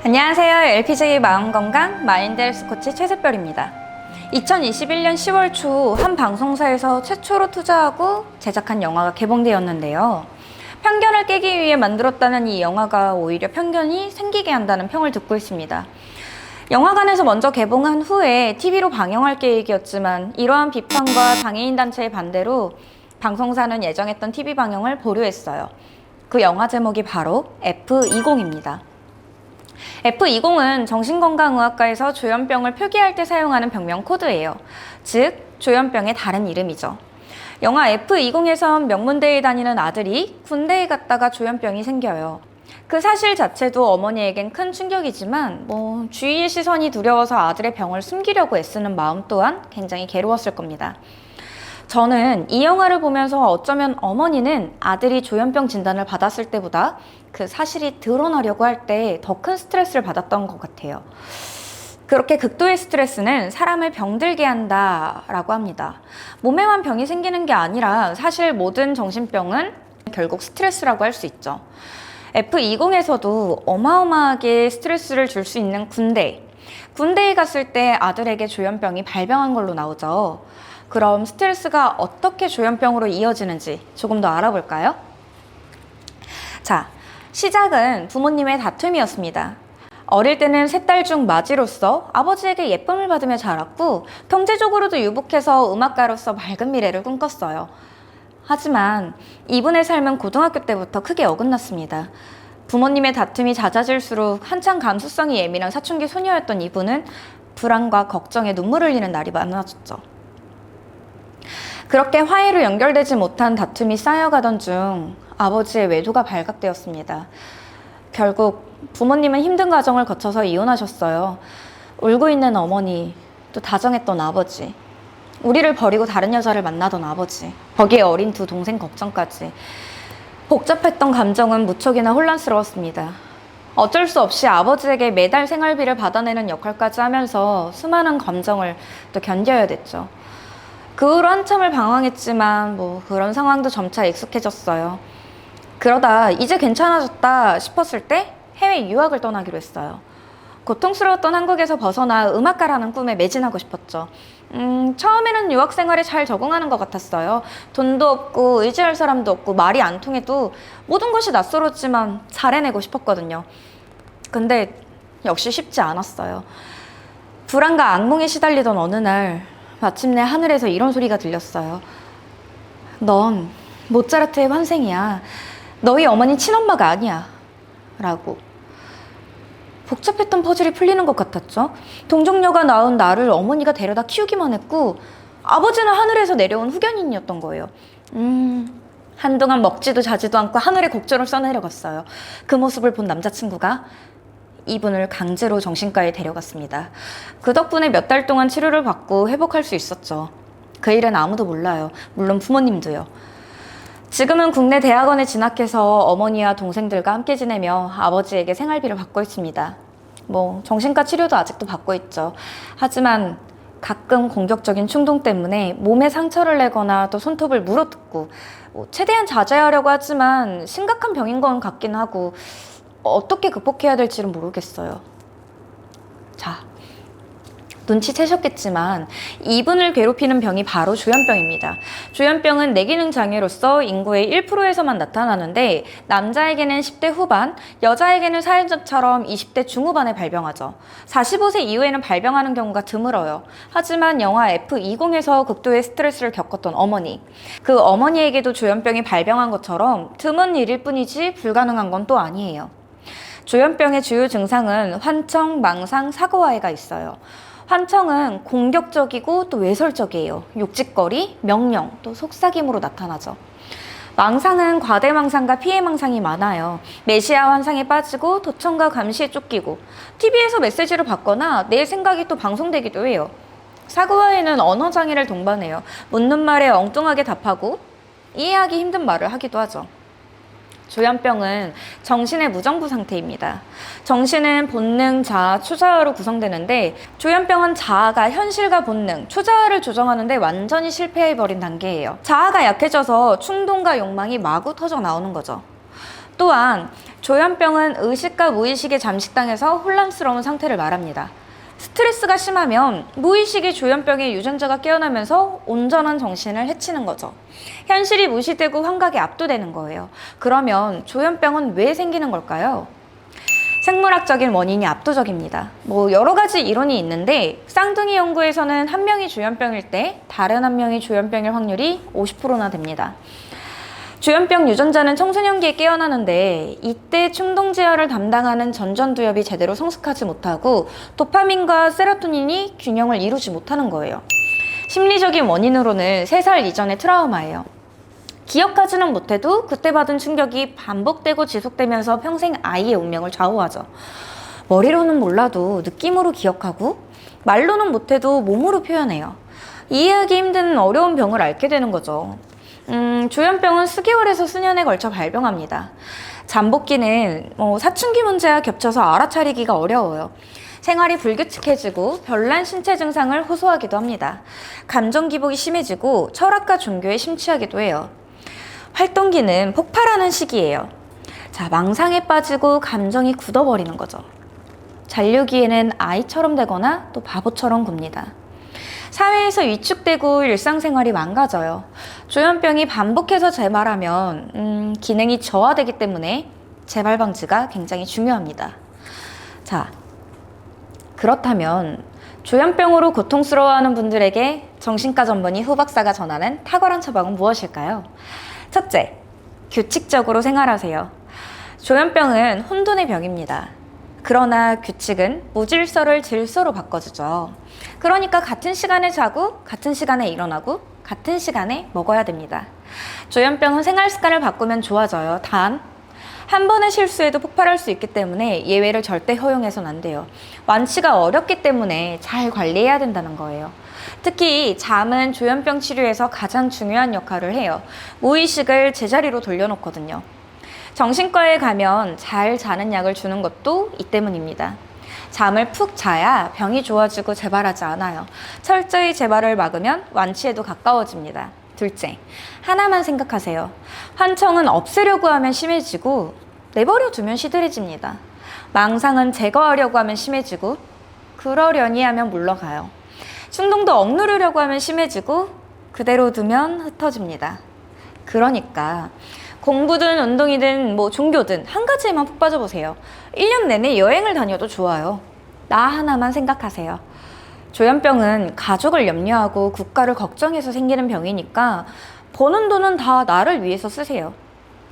안녕하세요. LPG 마음건강 마인드 헬스 코치 최세별입니다. 2021년 10월 초 한 방송사에서 최초로 투자하고 제작한 영화가 개봉되었는데요. 편견을 깨기 위해 만들었다는 이 영화가 오히려 편견이 생기게 한다는 평을 듣고 있습니다. 영화관에서 먼저 개봉한 후에 TV로 방영할 계획이었지만 이러한 비판과 장애인 단체의 반대로 방송사는 예정했던 TV 방영을 보류했어요. 그 영화 제목이 바로 F20입니다. F20은 정신건강의학과에서 조현병을 표기할 때 사용하는 병명 코드예요. 즉, 조현병의 다른 이름이죠. 영화 F20에선 명문대에 다니는 아들이 군대에 갔다가 조현병이 생겨요. 그 사실 자체도 어머니에겐 큰 충격이지만 주위의 시선이 두려워서 아들의 병을 숨기려고 애쓰는 마음 또한 굉장히 괴로웠을 겁니다. 저는 이 영화를 보면서 어쩌면 어머니는 아들이 조현병 진단을 받았을 때보다 그 사실이 드러나려고 할 때 더 큰 스트레스를 받았던 것 같아요. 그렇게 극도의 스트레스는 사람을 병들게 한다라고 합니다. 몸에만 병이 생기는 게 아니라 사실 모든 정신병은 결국 스트레스라고 할 수 있죠. F20에서도 어마어마하게 스트레스를 줄 수 있는 군대에 갔을 때 아들에게 조현병이 발병한 걸로 나오죠. 그럼 스트레스가 어떻게 조현병으로 이어지는지 조금 더 알아볼까요? 자, 시작은 부모님의 다툼이었습니다. 어릴 때는 세 딸 중 맏이로서 아버지에게 예쁨을 받으며 자랐고 경제적으로도 유복해서 음악가로서 밝은 미래를 꿈꿨어요. 하지만 이분의 삶은 고등학교 때부터 크게 어긋났습니다. 부모님의 다툼이 잦아질수록 한창 감수성이 예민한 사춘기 소녀였던 이분은 불안과 걱정에 눈물을 흘리는 날이 많아졌죠. 그렇게 화해로 연결되지 못한 다툼이 쌓여가던 중 아버지의 외도가 발각되었습니다. 결국 부모님은 힘든 과정을 거쳐서 이혼하셨어요. 울고 있는 어머니, 또 다정했던 아버지, 우리를 버리고 다른 여자를 만나던 아버지, 거기에 어린 두 동생 걱정까지. 복잡했던 감정은 무척이나 혼란스러웠습니다. 어쩔 수 없이 아버지에게 매달 생활비를 받아내는 역할까지 하면서 수많은 감정을 또 견뎌야 됐죠. 그 후로 한참을 방황했지만 그런 상황도 점차 익숙해졌어요. 그러다 이제 괜찮아졌다 싶었을 때 해외 유학을 떠나기로 했어요. 고통스러웠던 한국에서 벗어나 음악가라는 꿈에 매진하고 싶었죠. 처음에는 유학 생활에 잘 적응하는 것 같았어요. 돈도 없고 의지할 사람도 없고 말이 안 통해도 모든 것이 낯설었지만 잘 해내고 싶었거든요. 근데 역시 쉽지 않았어요. 불안과 악몽에 시달리던 어느 날 마침내 하늘에서 이런 소리가 들렸어요. 넌 모차르트의 환생이야. 너희 어머니 친엄마가 아니야. 라고. 복잡했던 퍼즐이 풀리는 것 같았죠. 동정녀가 낳은 나를 어머니가 데려다 키우기만 했고 아버지는 하늘에서 내려온 후견인이었던 거예요. 한동안 먹지도 자지도 않고 하늘에 곡절을 써내려갔어요. 그 모습을 본 남자친구가 이분을 강제로 정신과에 데려갔습니다. 그 덕분에 몇 달 동안 치료를 받고 회복할 수 있었죠. 그 일은 아무도 몰라요. 물론 부모님도요. 지금은 국내 대학원에 진학해서 어머니와 동생들과 함께 지내며 아버지에게 생활비를 받고 있습니다. 정신과 치료도 아직도 받고 있죠. 하지만 가끔 공격적인 충동 때문에 몸에 상처를 내거나 또 손톱을 물어뜯고 최대한 자제하려고 하지만 심각한 병인 건 같긴 하고 어떻게 극복해야 될지는 모르겠어요. 자, 눈치채셨겠지만 이분을 괴롭히는 병이 바로 조현병입니다. 조현병은 뇌기능 장애로서 인구의 1%에서만 나타나는데 남자에게는 10대 후반, 여자에게는 사연자처럼 20대 중후반에 발병하죠. 45세 이후에는 발병하는 경우가 드물어요. 하지만 영화 F20에서 극도의 스트레스를 겪었던 어머니, 그 어머니에게도 조현병이 발병한 것처럼 드문 일일 뿐이지 불가능한 건 또 아니에요. 조현병의 주요 증상은 환청, 망상, 사고화해가 있어요. 환청은 공격적이고 또 외설적이에요. 욕짓거리, 명령, 또 속삭임으로 나타나죠. 망상은 과대망상과 피해망상이 많아요. 메시아 환상에 빠지고 도청과 감시에 쫓기고 TV에서 메시지를 받거나 내 생각이 또 방송되기도 해요. 사고화해는 언어장애를 동반해요. 묻는 말에 엉뚱하게 답하고 이해하기 힘든 말을 하기도 하죠. 조현병은 정신의 무정부 상태입니다. 정신은 본능, 자아, 초자아로 구성되는데 조현병은 자아가 현실과 본능, 초자아를 조정하는데 완전히 실패해버린 단계예요. 자아가 약해져서 충동과 욕망이 마구 터져 나오는 거죠. 또한 조현병은 의식과 무의식에 잠식당해서 혼란스러운 상태를 말합니다. 스트레스가 심하면 무의식이 조현병의 유전자가 깨어나면서 온전한 정신을 해치는 거죠. 현실이 무시되고 환각에 압도되는 거예요. 그러면 조현병은 왜 생기는 걸까요? 생물학적인 원인이 압도적입니다. 여러 가지 이론이 있는데 쌍둥이 연구에서는 한 명이 조현병일 때 다른 한 명이 조현병일 확률이 50%나 됩니다. 조현병 유전자는 청소년기에 깨어나는데 이때 충동제어를 담당하는 전전두엽이 제대로 성숙하지 못하고 도파민과 세로토닌이 균형을 이루지 못하는 거예요. 심리적인 원인으로는 3살 이전의 트라우마예요. 기억하지는 못해도 그때 받은 충격이 반복되고 지속되면서 평생 아이의 운명을 좌우하죠. 머리로는 몰라도 느낌으로 기억하고 말로는 못해도 몸으로 표현해요. 이해하기 힘든 어려운 병을 앓게 되는 거죠. 조현병은 수개월에서 수년에 걸쳐 발병합니다. 잠복기는 사춘기 문제와 겹쳐서 알아차리기가 어려워요. 생활이 불규칙해지고 별난 신체 증상을 호소하기도 합니다. 감정 기복이 심해지고 철학과 종교에 심취하기도 해요. 활동기는 폭발하는 시기예요. 자, 망상에 빠지고 감정이 굳어버리는 거죠. 잔류기에는 아이처럼 되거나 또 바보처럼 굽니다. 사회에서 위축되고 일상생활이 망가져요. 조현병이 반복해서 재발하면 기능이 저하되기 때문에 재발 방지가 굉장히 중요합니다. 자, 그렇다면 조현병으로 고통스러워하는 분들에게 정신과 전문의 후 박사가 전하는 탁월한 처방은 무엇일까요? 첫째, 규칙적으로 생활하세요. 조현병은 혼돈의 병입니다. 그러나 규칙은 무질서를 질서로 바꿔주죠. 그러니까 같은 시간에 자고 같은 시간에 일어나고 같은 시간에 먹어야 됩니다. 조현병은 생활 습관을 바꾸면 좋아져요. 단, 한 번의 실수에도 폭발할 수 있기 때문에 예외를 절대 허용해서는 안 돼요. 완치가 어렵기 때문에 잘 관리해야 된다는 거예요. 특히 잠은 조현병 치료에서 가장 중요한 역할을 해요. 무의식을 제자리로 돌려놓거든요. 정신과에 가면 잘 자는 약을 주는 것도 이 때문입니다. 잠을 푹 자야 병이 좋아지고 재발하지 않아요. 철저히 재발을 막으면 완치에도 가까워집니다. 둘째, 하나만 생각하세요. 환청은 없애려고 하면 심해지고 내버려 두면 시들해집니다. 망상은 제거하려고 하면 심해지고 그러려니 하면 물러가요. 충동도 억누르려고 하면 심해지고 그대로 두면 흩어집니다. 그러니까 공부든 운동이든 종교든 한 가지에만 푹 빠져보세요. 1년 내내 여행을 다녀도 좋아요. 나 하나만 생각하세요. 조현병은 가족을 염려하고 국가를 걱정해서 생기는 병이니까 버는 돈은 다 나를 위해서 쓰세요.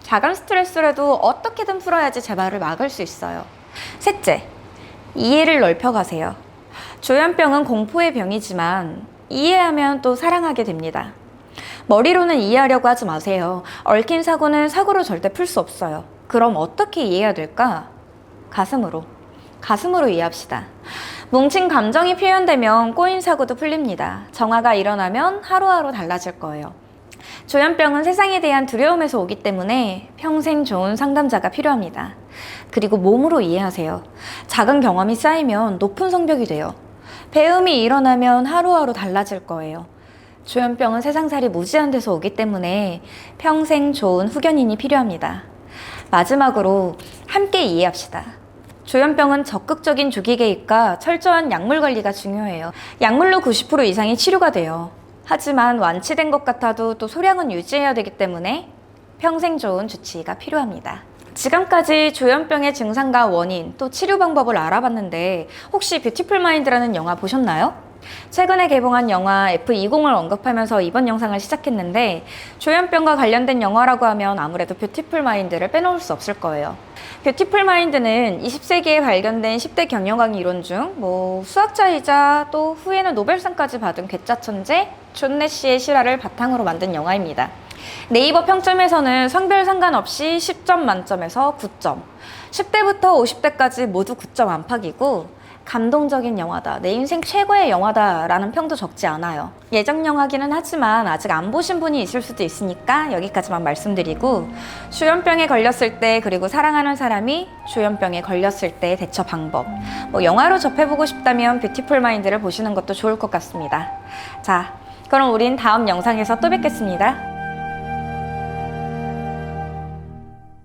작은 스트레스라도 어떻게든 풀어야지 재발을 막을 수 있어요. 셋째, 이해를 넓혀가세요. 조현병은 공포의 병이지만 이해하면 또 사랑하게 됩니다. 머리로는 이해하려고 하지 마세요. 얽힌 사고는 사고로 절대 풀 수 없어요. 그럼 어떻게 이해해야 될까? 가슴으로 이해합시다. 뭉친 감정이 표현되면 꼬인 사고도 풀립니다. 정화가 일어나면 하루하루 달라질 거예요. 조현병은 세상에 대한 두려움에서 오기 때문에 평생 좋은 상담자가 필요합니다. 그리고 몸으로 이해하세요. 작은 경험이 쌓이면 높은 성벽이 돼요. 배움이 일어나면 하루하루 달라질 거예요. 조현병은 세상살이 무지한 데서 오기 때문에 평생 좋은 후견인이 필요합니다. 마지막으로 함께 이해합시다. 조현병은 적극적인 조기 개입과 철저한 약물 관리가 중요해요. 약물로 90% 이상이 치료가 돼요. 하지만 완치된 것 같아도 또 소량은 유지해야 되기 때문에 평생 좋은 주치의가 필요합니다. 지금까지 조현병의 증상과 원인, 또 치료 방법을 알아봤는데 혹시 뷰티풀 마인드라는 영화 보셨나요? 최근에 개봉한 영화 F20을 언급하면서 이번 영상을 시작했는데 조현병과 관련된 영화라고 하면 아무래도 뷰티풀 마인드를 빼놓을 수 없을 거예요. 뷰티풀 마인드는 20세기에 발견된 10대 경영학 이론 중 수학자이자 또 후에는 노벨상까지 받은 괴짜 천재 존 내시의 실화를 바탕으로 만든 영화입니다. 네이버 평점에서는 성별 상관없이 10점 만점에서 9점, 10대부터 50대까지 모두 9점 안팎이고 감동적인 영화다, 내 인생 최고의 영화다 라는 평도 적지 않아요. 예정 영화기는 하지만 아직 안 보신 분이 있을 수도 있으니까 여기까지만 말씀드리고, 조현병에 걸렸을 때 그리고 사랑하는 사람이 조현병에 걸렸을 때 대처 방법, 영화로 접해보고 싶다면 뷰티풀 마인드를 보시는 것도 좋을 것 같습니다. 자, 그럼 우린 다음 영상에서 또 뵙겠습니다.